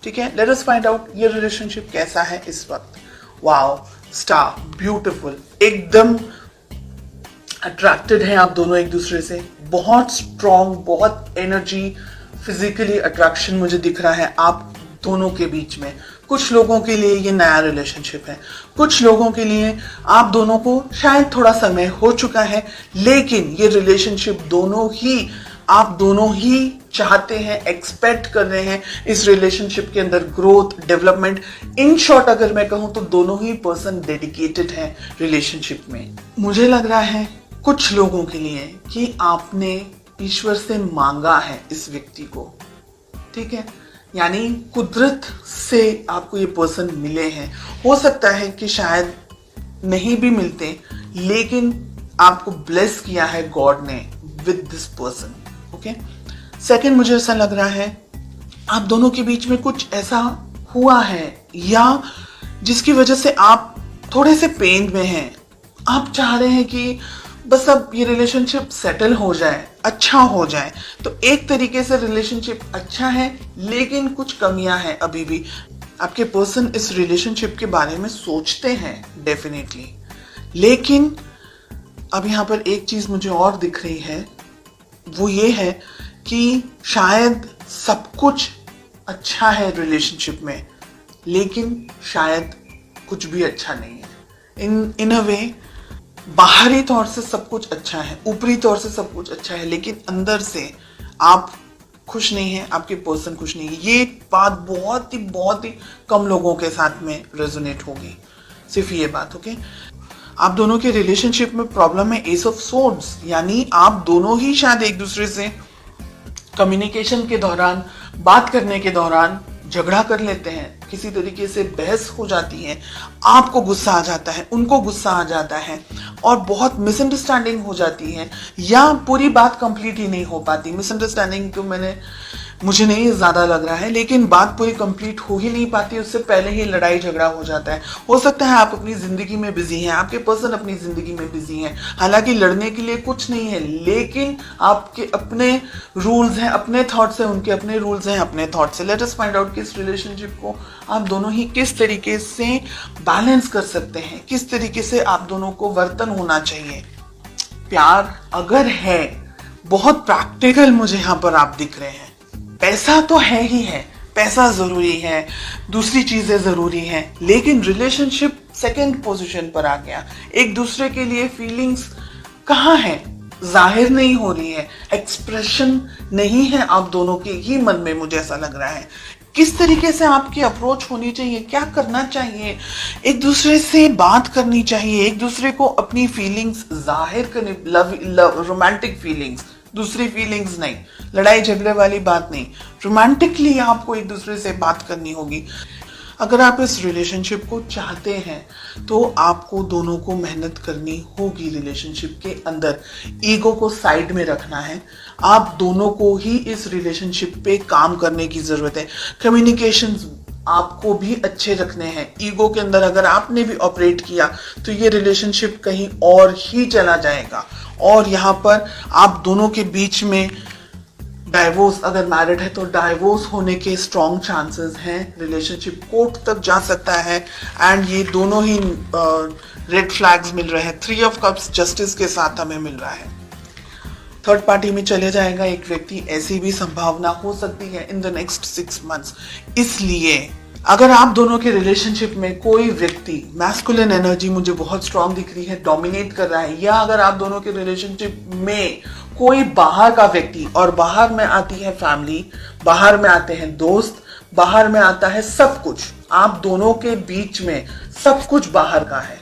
ठीक है, let us find out ये रिलेशनशिप कैसा है इस वक्त। वाओ, स्टार, ब्यूटीफुल, एकदम अट्रैक्टेड हैं आप दोनों एक दूसरे से, बहुत स्ट्रॉन्ग, बहुत एनर्जी, फिजिकली अट्रैक्शन मुझे दिख रहा है आप दोनों के बीच में। कुछ लोगों के लिए ये नया रिलेशनशिप है, कुछ लोगों के लिए आप दोनों को शायद थोड़ा समय हो चुका है, लेकिन ये रिलेशनशिप आप दोनों ही चाहते हैं, एक्सपेक्ट कर रहे हैं इस रिलेशनशिप के अंदर ग्रोथ, डेवलपमेंट। इन शॉर्ट अगर मैं कहूं तो दोनों ही पर्सन डेडिकेटेड हैं रिलेशनशिप में। मुझे लग रहा है कुछ लोगों के लिए कि आपने ईश्वर से मांगा है इस व्यक्ति को, ठीक है, यानी कुदरत से आपको ये पर्सन मिले हैं। हो सकता है कि शायद नहीं भी मिलते, लेकिन आपको ब्लेस किया है गॉड ने with this person. Okay, second, मुझे ऐसा लग रहा है आप दोनों के बीच में कुछ ऐसा हुआ है या जिसकी वजह से आप थोड़े से पेन में हैं। आप चाह रहे हैं कि बस अब ये रिलेशनशिप सेटल हो जाए, अच्छा हो जाए। तो एक तरीके से रिलेशनशिप अच्छा है, लेकिन कुछ कमियां हैं अभी भी। आपके पर्सन इस रिलेशनशिप के बारे में सोचते हैं डेफिनेटली, लेकिन अब यहाँ पर एक चीज मुझे और दिख रही है, वो ये है कि शायद सब कुछ अच्छा है रिलेशनशिप में, लेकिन शायद कुछ भी अच्छा नहीं है। इन अ वे, बाहरी तौर से सब कुछ अच्छा है, ऊपरी तौर से सब कुछ अच्छा है, लेकिन अंदर से आप खुश नहीं है, आपके पर्सन खुश नहीं है। ये बात बहुत ही कम लोगों के साथ में रेजोनेट होगी, सिर्फ ये बात। ओके, आप दोनों के रिलेशनशिप में प्रॉब्लम है एस ऑफ सोर्ड्स, यानी आप दोनों ही शायद एक दूसरे से कम्युनिकेशन के दौरान, बात करने के दौरान झगड़ा कर लेते हैं, किसी तरीके से बहस हो जाती है, आपको गुस्सा आ जाता है, उनको गुस्सा आ जाता है और बहुत मिसअंडरस्टैंडिंग हो जाती है, या पूरी बात कंप्लीट ही नहीं हो पाती। मिसअंडरस्टैंडिंग तो मुझे नहीं ज्यादा लग रहा है, लेकिन बात पूरी कंप्लीट हो ही नहीं पाती, उससे पहले ही लड़ाई झगड़ा हो जाता है। हो सकता है आप अपनी जिंदगी में बिजी हैं, आपके पर्सन अपनी जिंदगी में बिजी हैं, हालांकि लड़ने के लिए कुछ नहीं है, लेकिन आपके अपने रूल्स हैं, अपने थॉट्स हैं, उनके अपने रूल्स हैं, अपने थॉट्स हैं। लेट अस फाइंड आउट कि इस रिलेशनशिप को आप दोनों ही किस तरीके से बैलेंस कर सकते हैं, किस तरीके से आप दोनों को वर्तन होना चाहिए। प्यार अगर है, बहुत प्रैक्टिकल मुझे यहाँ पर आप दिख रहे हैं। पैसा तो है ही है, पैसा जरूरी है, दूसरी चीजें जरूरी हैं, लेकिन रिलेशनशिप सेकंड पोजीशन पर आ गया। एक दूसरे के लिए फीलिंग्स कहाँ है, जाहिर नहीं हो रही है, एक्सप्रेशन नहीं है आप दोनों के ही मन में, मुझे ऐसा लग रहा है। किस तरीके से आपकी अप्रोच होनी चाहिए, क्या करना चाहिए, एक दूसरे से बात करनी चाहिए, एक दूसरे को अपनी फीलिंग्स जाहिर करनी, रोमांटिक फीलिंग्स, दूसरी फीलिंग्स नहीं, लड़ाई झगड़े वाली बात नहीं, रोमांटिकली आपको एक दूसरे से बात करनी होगी। अगर आप इस रिलेशनशिप को चाहते हैं तो आपको दोनों को मेहनत करनी होगी रिलेशनशिप के अंदर। ईगो को साइड में रखना है, आप दोनों को ही इस रिलेशनशिप पे काम करने की जरूरत है। कम्युनिकेशंस आपको भी अच्छे रखने हैं। ईगो के अंदर अगर आपने भी ऑपरेट किया तो ये रिलेशनशिप कहीं और ही चला जाएगा, और यहाँ पर आप दोनों के बीच में डाइवोर्स, अगर मैरिड है तो डाइवोर्स होने के स्ट्रॉन्ग चांसेस हैं। रिलेशनशिप कोर्ट तक जा सकता है, एंड ये दोनों ही रेड फ्लैग्स मिल रहे हैं। 3 ऑफ कप्स जस्टिस के साथ हमें मिल रहा है। थर्ड पार्टी में चले जाएगा एक व्यक्ति, ऐसी भी संभावना हो सकती है इन द नेक्स्ट 6 मंथ्स। इसलिए अगर आप दोनों के रिलेशनशिप में कोई व्यक्ति, मैस्कुलिन एनर्जी मुझे बहुत स्ट्रांग दिख रही है, डोमिनेट कर रहा है, या अगर आप दोनों के रिलेशनशिप में कोई बाहर का व्यक्ति, और बाहर में आती है फैमिली, बाहर में आते हैं दोस्त, बाहर में आता है सब कुछ, आप दोनों के बीच में सब कुछ बाहर का है।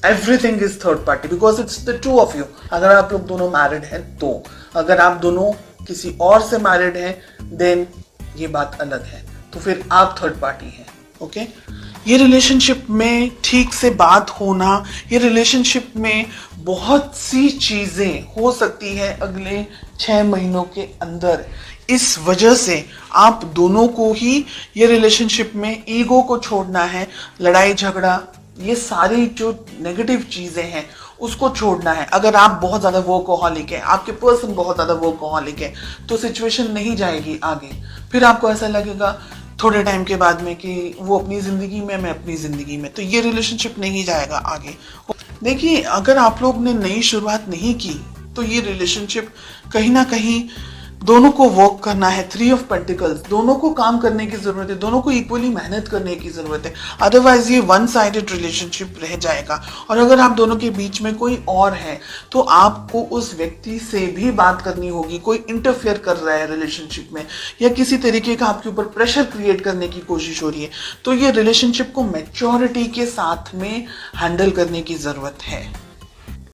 Everything is third party because it's the two of you. अगर आप लोग दोनों मैरिड हैं तो, अगर आप दोनों किसी और से मैरिड हैं देन ये बात अलग है, तो फिर आप थर्ड पार्टी हैं। ओके, ये रिलेशनशिप में ठीक से बात होना, ये रिलेशनशिप में बहुत सी चीजें हो सकती है अगले 6 महीनों के अंदर। इस वजह से आप दोनों को ही ये रिलेशनशिप में ईगो को छोड़ना है, लड़ाई झगड़ा, ये सारी जो नेगेटिव चीजें हैं उसको छोड़ना है। अगर आप बहुत ज्यादा वर्कहॉलिक है, आपके पर्सन बहुत ज्यादा वर्कहॉलिक है, तो सिचुएशन नहीं जाएगी आगे। फिर आपको ऐसा लगेगा थोड़े टाइम के बाद में कि वो अपनी ज़िंदगी में, मैं अपनी ज़िंदगी में, तो ये रिलेशनशिप नहीं जाएगा आगे। देखिए, अगर आप लोग ने नई शुरुआत नहीं की तो ये रिलेशनशिप कहीं ना कहीं दोनों को वर्क करना है। 3 ऑफ पेंटिकल्स, दोनों को काम करने की जरूरत है, दोनों को इक्वली मेहनत करने की जरूरत है, अदरवाइज ये वन साइडेड रिलेशनशिप रह जाएगा। और अगर आप दोनों के बीच में कोई और है तो आपको उस व्यक्ति से भी बात करनी होगी। कोई इंटरफेयर कर रहा है रिलेशनशिप में या किसी तरीके का आपके ऊपर प्रेशर क्रिएट करने की कोशिश हो रही है, तो ये रिलेशनशिप को मैच्योरिटी के साथ में हैंडल करने की जरूरत है।